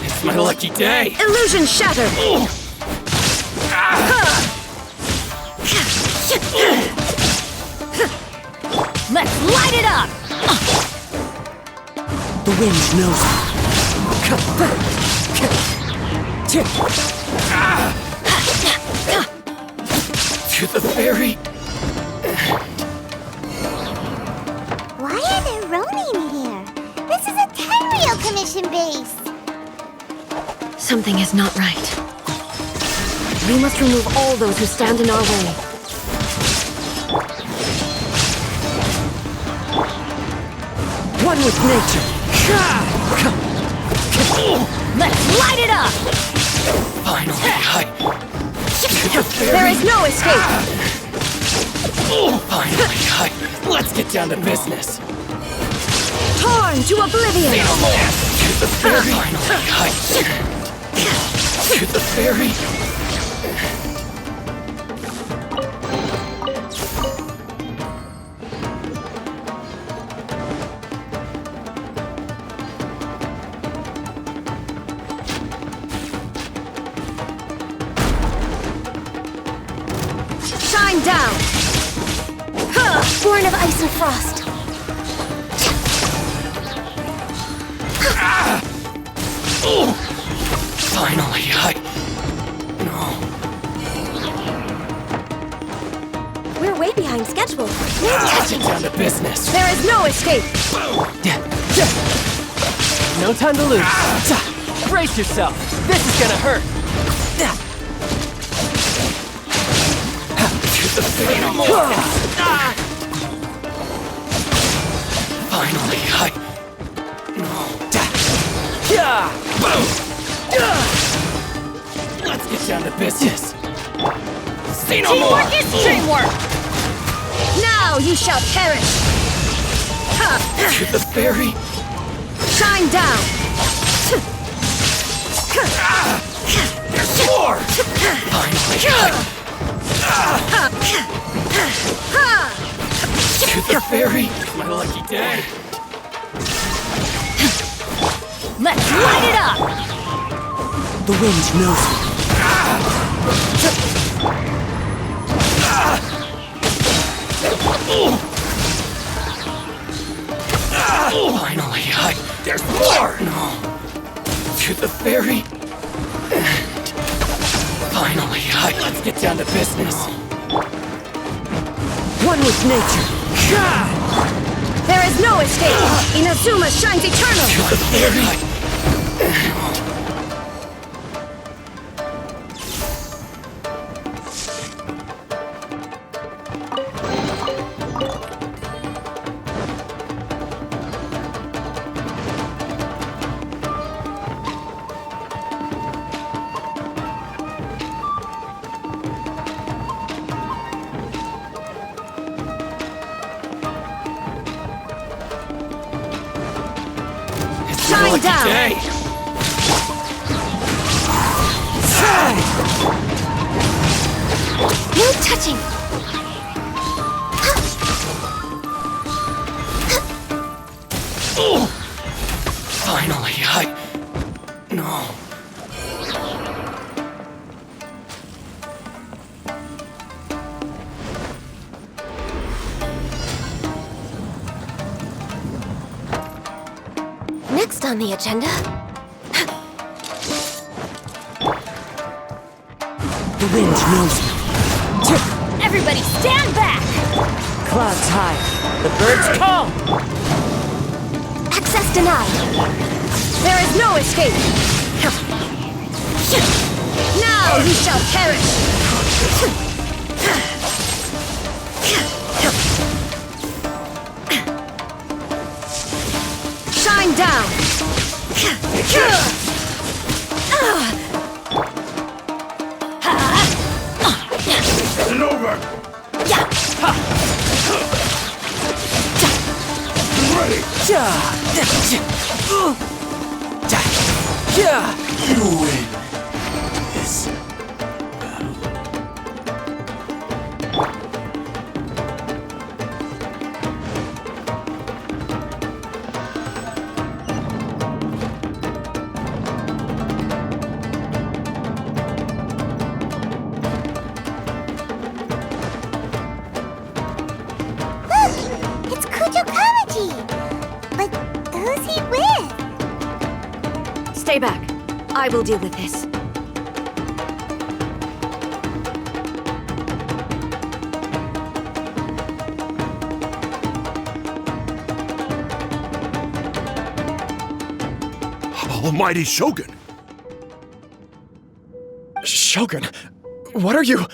It's my lucky day! Illusion shattered! Let's light it up! The wind knows me. To the ferry! Why are there Ronin here? This is a Tenryou Commission base! Something is not right. We must remove all those who stand in our way. One with nature. Let's light it up! Finally, There is no escape! Finally, let's get down to business. Torn to oblivion! To the ferry! To the ferry! Shine down! Born of ice and frost. Finally, No. We're way behind schedule. Let's get down to business. There is no escape! No time to lose. Brace yourself. This is gonna hurt. To the fatal more. Finally, Let's get down to business. Say no more. Teamwork is teamwork! Now you shall perish! To the ferry. Shine down! There's more. Finally, to the ferry. My lucky day. Let's light it up! The wind knows me. Finally, there's more! No. To the ferry. Finally, let's get down to business. One with nature. There is no escape! Inazuma shines eternal! To the ferry. Shine down! Day. No touching! Finally, No. Next on the agenda. The wind knows me. Everybody stand back! Clouds high. The birds call. Access denied. There is no escape! Now you shall perish! Shine down! No over! Ready! You win this battle. It's Kujo Kamaji! But who's he with? Stay back. I will deal with this. Almighty Shogun! Shogun, what are you?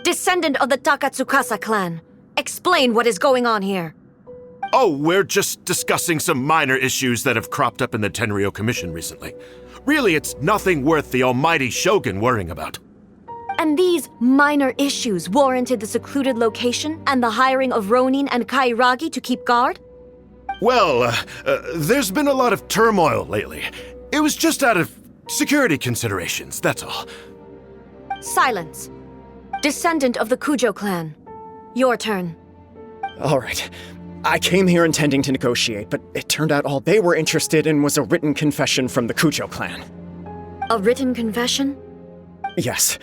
Descendant of the Takatsukasa clan. Explain what is going on here. Oh, we're just discussing some minor issues that have cropped up in the Tenryou Commission recently. Really, it's nothing worth the almighty Shogun worrying about. And these minor issues warranted the secluded location and the hiring of Ronin and Kairagi to keep guard? Well, there's been a lot of turmoil lately. It was just out of security considerations, that's all. Silence. Descendant of the Kujo clan. Your turn. All right. I came here intending to negotiate, but it turned out all they were interested in was a written confession from the Kujo clan. A written confession? Yes.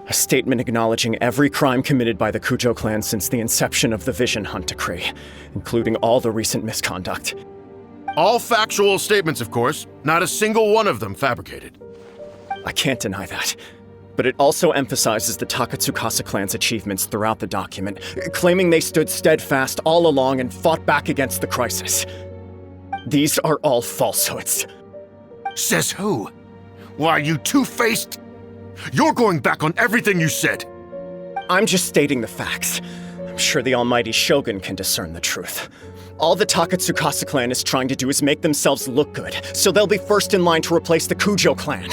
A statement acknowledging every crime committed by the Kujo clan since the inception of the Vision Hunt Decree, including all the recent misconduct. All factual statements, of course. Not a single one of them fabricated. I can't deny that. But it also emphasizes the Takatsukasa clan's achievements throughout the document, claiming they stood steadfast all along and fought back against the crisis. These are all falsehoods. Says who? Why, you two-faced... You're going back on everything you said. I'm just stating the facts. I'm sure the almighty Shogun can discern the truth. All the Takatsukasa clan is trying to do is make themselves look good, so they'll be first in line to replace the Kujo clan.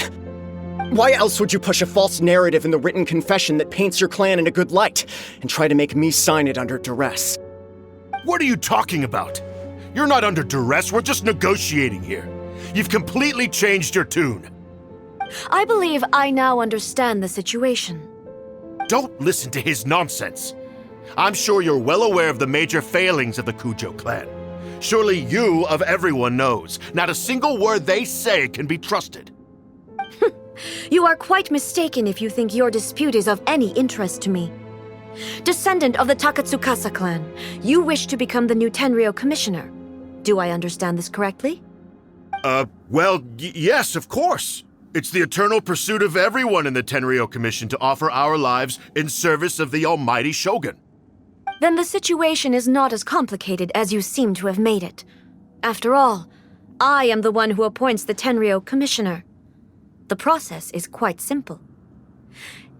Why else would you push a false narrative in the written confession that paints your clan in a good light, and try to make me sign it under duress? What are you talking about? You're not under duress, we're just negotiating here. You've completely changed your tune. I believe I now understand the situation. Don't listen to his nonsense. I'm sure you're well aware of the major failings of the Kujo clan. Surely you, of everyone, knows not a single word they say can be trusted. You are quite mistaken if you think your dispute is of any interest to me. Descendant of the Takatsukasa clan, you wish to become the new Tenryou commissioner. Do I understand this correctly? Well, yes, of course. It's the eternal pursuit of everyone in the Tenryou Commission to offer our lives in service of the almighty Shogun. Then the situation is not as complicated as you seem to have made it. After all, I am the one who appoints the Tenryou commissioner. The process is quite simple.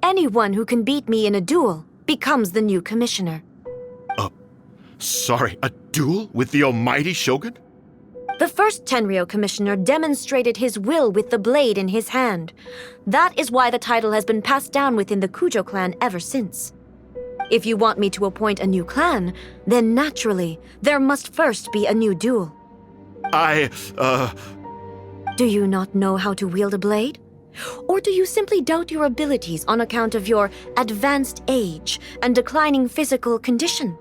Anyone who can beat me in a duel becomes the new commissioner. Sorry, a duel with the almighty Shogun? The first Tenryou commissioner demonstrated his will with the blade in his hand. That is why the title has been passed down within the Kujo clan ever since. If you want me to appoint a new clan, then naturally, there must first be a new duel. Do you not know how to wield a blade? Or do you simply doubt your abilities on account of your advanced age and declining physical condition?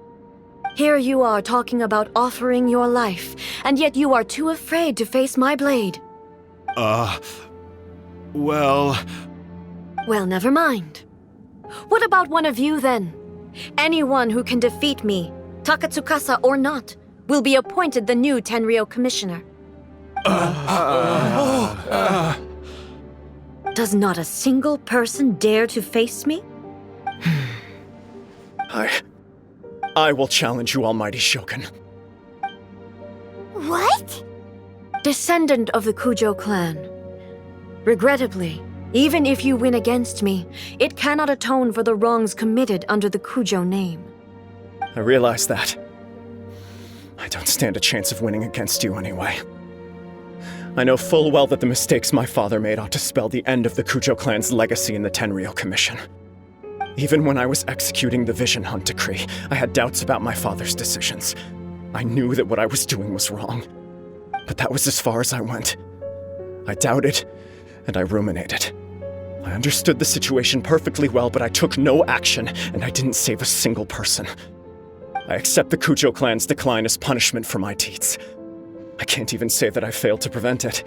Here you are talking about offering your life, and yet you are too afraid to face my blade. Well, never mind. What about one of you, then? Anyone who can defeat me, Takatsukasa or not, will be appointed the new Tenryou commissioner. Does not a single person dare to face me? I will challenge you, almighty Shogun. What? Descendant of the Kujo clan. Regrettably, even if you win against me, it cannot atone for the wrongs committed under the Kujo name. I realize that. I don't stand a chance of winning against you anyway. I know full well that the mistakes my father made ought to spell the end of the Kujo clan's legacy in the Tenryou Commission. Even when I was executing the Vision Hunt decree, I had doubts about my father's decisions. I knew that what I was doing was wrong. But that was as far as I went. I doubted, and I ruminated. I understood the situation perfectly well, but I took no action, and I didn't save a single person. I accept the Kujo clan's decline as punishment for my deeds. I can't even say that I failed to prevent it,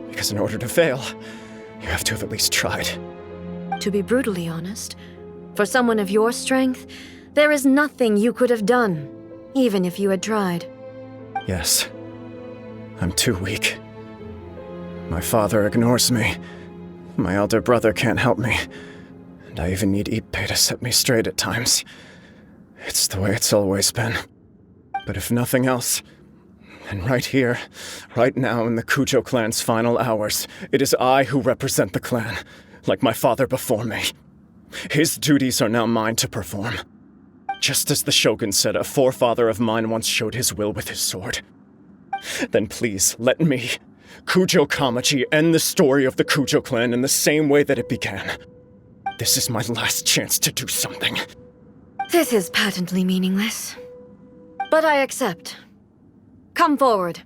because in order to fail, you have to have at least tried. To be brutally honest, for someone of your strength, there is nothing you could have done, even if you had tried. Yes, I'm too weak. My father ignores me. My elder brother can't help me. And I even need Ippei to set me straight at times. It's the way it's always been. But if nothing else, then right here, right now in the Kujo clan's final hours, it is I who represent the clan, like my father before me. His duties are now mine to perform. Just as the Shogun said a forefather of mine once showed his will with his sword. Then please, let me, Kujo Kamaji, end the story of the Kujo clan in the same way that it began. This is my last chance to do something. This is patently meaningless. But I accept. Come forward.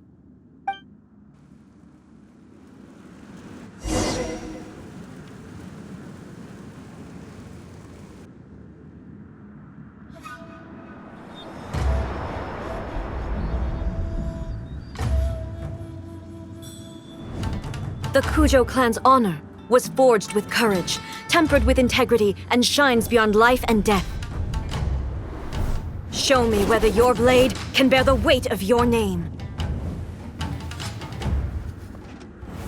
The Kujo clan's honor was forged with courage, tempered with integrity, and shines beyond life and death. Show me whether your blade can bear the weight of your name.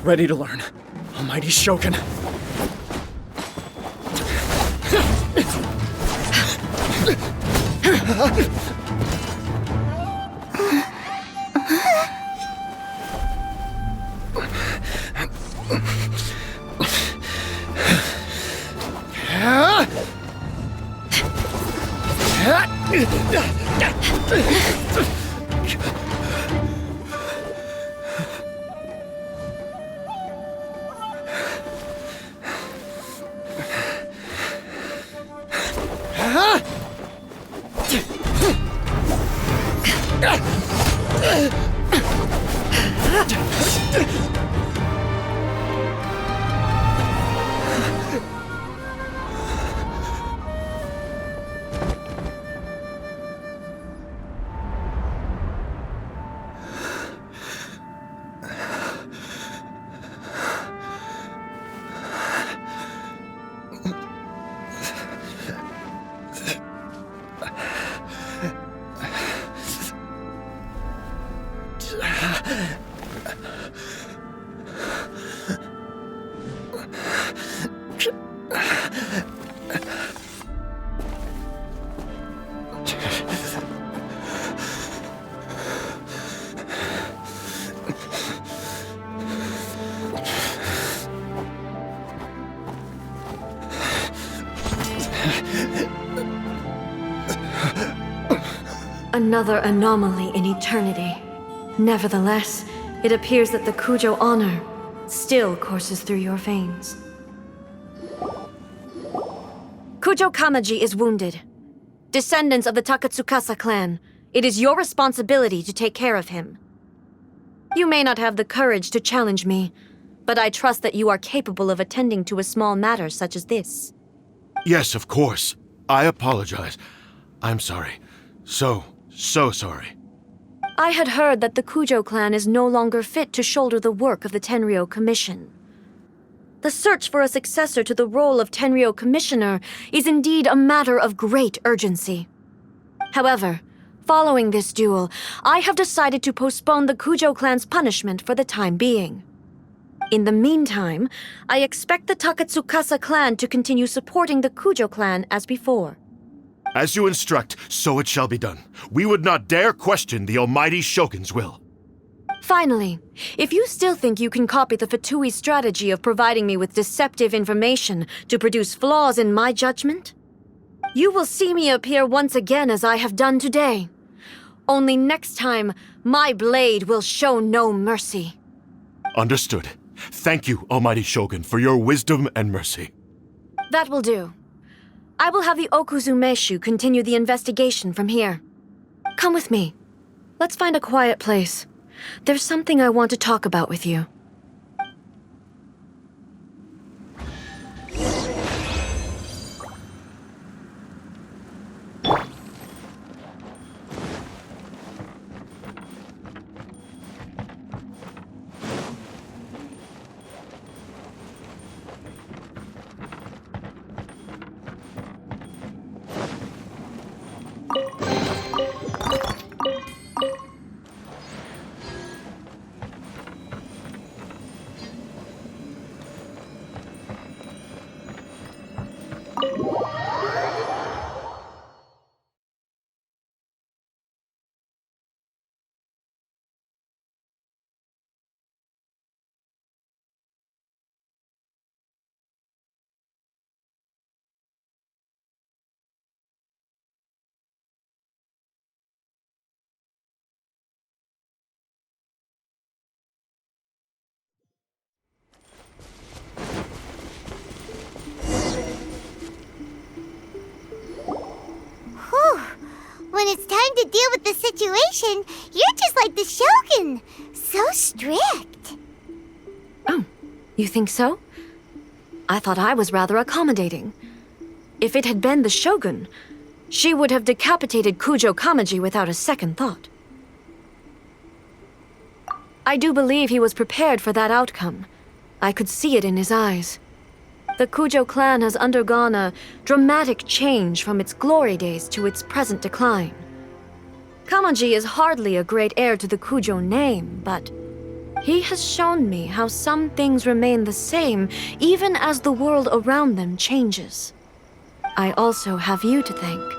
Ready to learn. Almighty Shogun. Another anomaly in eternity. Nevertheless, it appears that the Kujo honor still courses through your veins. Kujo Kamaji is wounded. Descendants of the Takatsukasa clan, it is your responsibility to take care of him. You may not have the courage to challenge me, but I trust that you are capable of attending to a small matter such as this. Yes, of course. I apologize. I'm sorry. So sorry. I had heard that the Kujo clan is no longer fit to shoulder the work of the Tenryou Commission. The search for a successor to the role of Tenryou Commissioner is indeed a matter of great urgency. However, following this duel, I have decided to postpone the Kujo clan's punishment for the time being. In the meantime, I expect the Takatsukasa clan to continue supporting the Kujo clan as before. As you instruct, so it shall be done. We would not dare question the Almighty Shogun's will. Finally, if you still think you can copy the Fatui strategy of providing me with deceptive information to produce flaws in my judgment, you will see me appear once again as I have done today. Only next time, my blade will show no mercy. Understood. Thank you, Almighty Shogun, for your wisdom and mercy. That will do. I will have the Okuzumeshu continue the investigation from here. Come with me. Let's find a quiet place. There's something I want to talk about with you. When it's time to deal with the situation, you're just like the Shogun. So strict. Oh, you think so? I thought I was rather accommodating. If it had been the Shogun, she would have decapitated Kujo Kamaji without a second thought. I do believe he was prepared for that outcome. I could see it in his eyes. The Kujo clan has undergone a dramatic change from its glory days to its present decline. Kamaji is hardly a great heir to the Kujo name, but he has shown me how some things remain the same even as the world around them changes. I also have you to thank.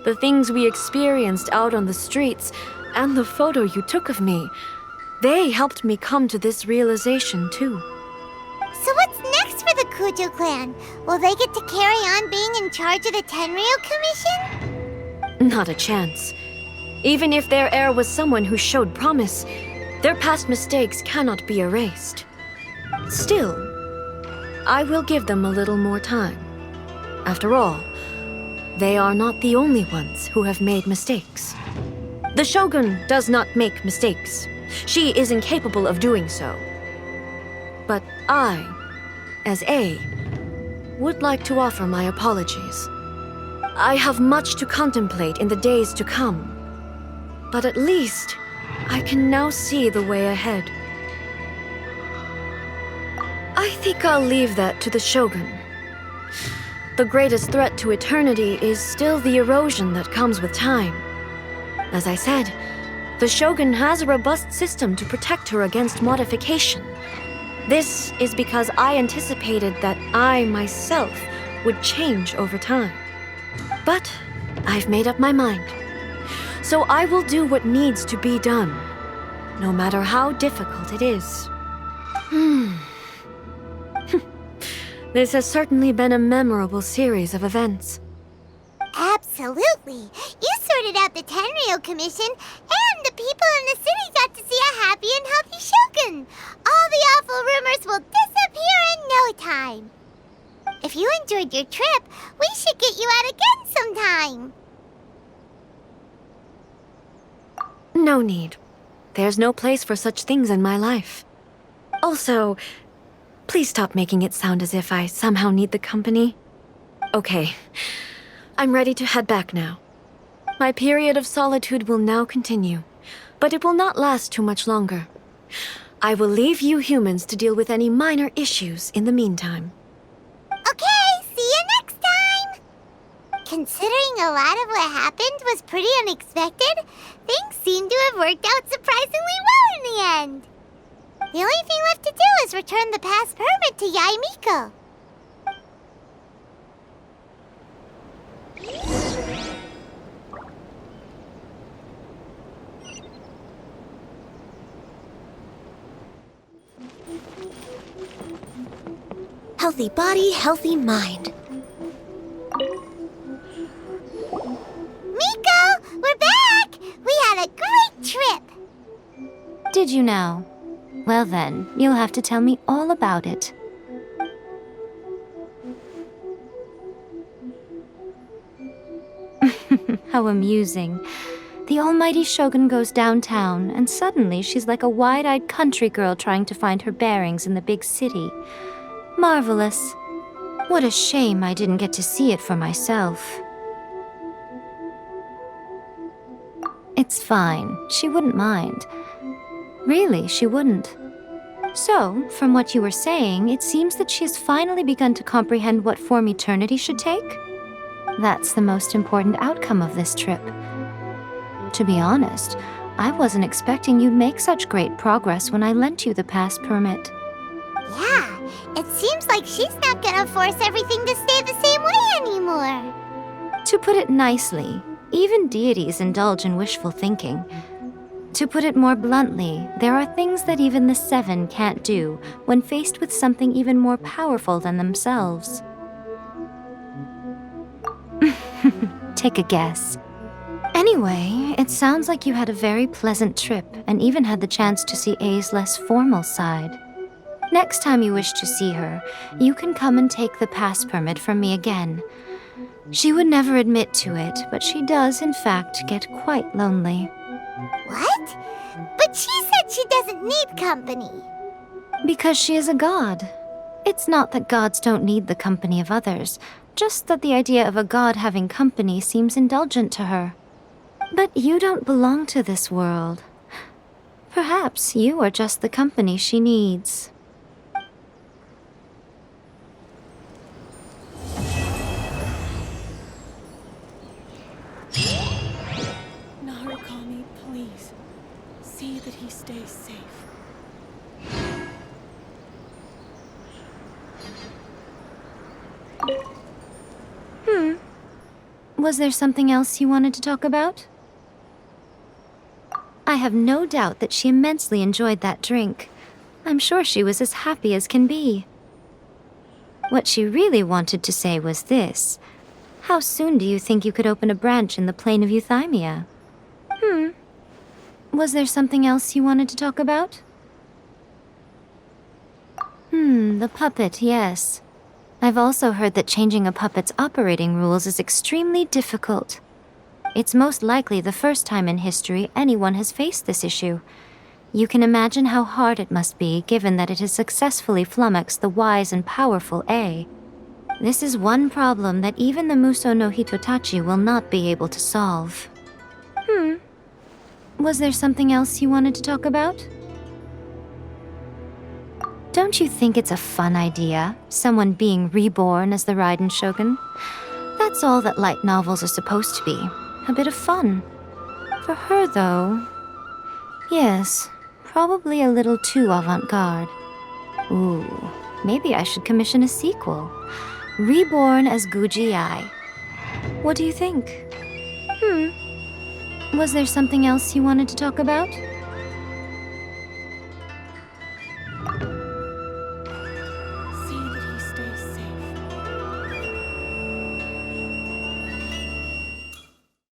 The things we experienced out on the streets and the photo you took of me, they helped me come to this realization too. So what's next for the Kujo clan? Will they get to carry on being in charge of the Tenryou Commission? Not a chance. Even if their heir was someone who showed promise, their past mistakes cannot be erased. Still, I will give them a little more time. After all, they are not the only ones who have made mistakes. The Shogun does not make mistakes. She is incapable of doing so. But I, as A, would like to offer my apologies. I have much to contemplate in the days to come, but at least I can now see the way ahead. I think I'll leave that to the Shogun. The greatest threat to eternity is still the erosion that comes with time. As I said, the Shogun has a robust system to protect her against modification. This is because I anticipated that I myself would change over time. But I've made up my mind. So I will do what needs to be done, no matter how difficult it is. This has certainly been a memorable series of events. Absolutely. You sorted out the Tenryou Commission, and the people in the city got to see a happy and healthy Shogun. All the awful rumors will disappear in no time. If you enjoyed your trip, we should get you out again sometime. No need. There's no place for such things in my life. Also, please stop making it sound as if I somehow need the company. Okay, I'm ready to head back now. My period of solitude will now continue, but it will not last too much longer. I will leave you humans to deal with any minor issues in the meantime. Okay, see you next time! Considering a lot of what happened was pretty unexpected, things seem to have worked out surprisingly well in the end. The only thing left to do is return the pass permit to Yaimiko. Healthy body, healthy mind. Miko, we're back! We had a great trip! Did you now? Well then, you'll have to tell me all about it. How amusing. The almighty Shogun goes downtown, and suddenly she's like a wide-eyed country girl trying to find her bearings in the big city. Marvelous. What a shame I didn't get to see it for myself. It's fine. She wouldn't mind. Really, she wouldn't. So, from what you were saying, it seems that she has finally begun to comprehend what form eternity should take? That's the most important outcome of this trip. To be honest, I wasn't expecting you'd make such great progress when I lent you the pass permit. Yeah, it seems like she's not gonna force everything to stay the same way anymore. To put it nicely, even deities indulge in wishful thinking. To put it more bluntly, there are things that even the Seven can't do when faced with something even more powerful than themselves. Take a guess. Anyway, it sounds like you had a very pleasant trip and even had the chance to see A's less formal side. Next time you wish to see her, you can come and take the pass permit from me again. She would never admit to it, but she does, in fact, get quite lonely. What? But she said she doesn't need company. Because she is a god. It's not that gods don't need the company of others, just that the idea of a god having company seems indulgent to her. But you don't belong to this world. Perhaps you are just the company she needs. Narukami, please. See that he stays safe. Was there something else you wanted to talk about? I have no doubt that she immensely enjoyed that drink. I'm sure she was as happy as can be. What she really wanted to say was this. How soon do you think you could open a branch in the plain of Euthymia? Was there something else you wanted to talk about? The puppet, yes. I've also heard that changing a puppet's operating rules is extremely difficult. It's most likely the first time in history anyone has faced this issue. You can imagine how hard it must be, given that it has successfully flummoxed the wise and powerful A. This is one problem that even the Muso no Hitotachi will not be able to solve. Was there something else you wanted to talk about? Don't you think it's a fun idea, someone being reborn as the Raiden Shogun? That's all that light novels are supposed to be. A bit of fun. For her, though... Yes, probably a little too avant-garde. Ooh, maybe I should commission a sequel. Reborn as Guji Ai. What do you think? Was there something else you wanted to talk about?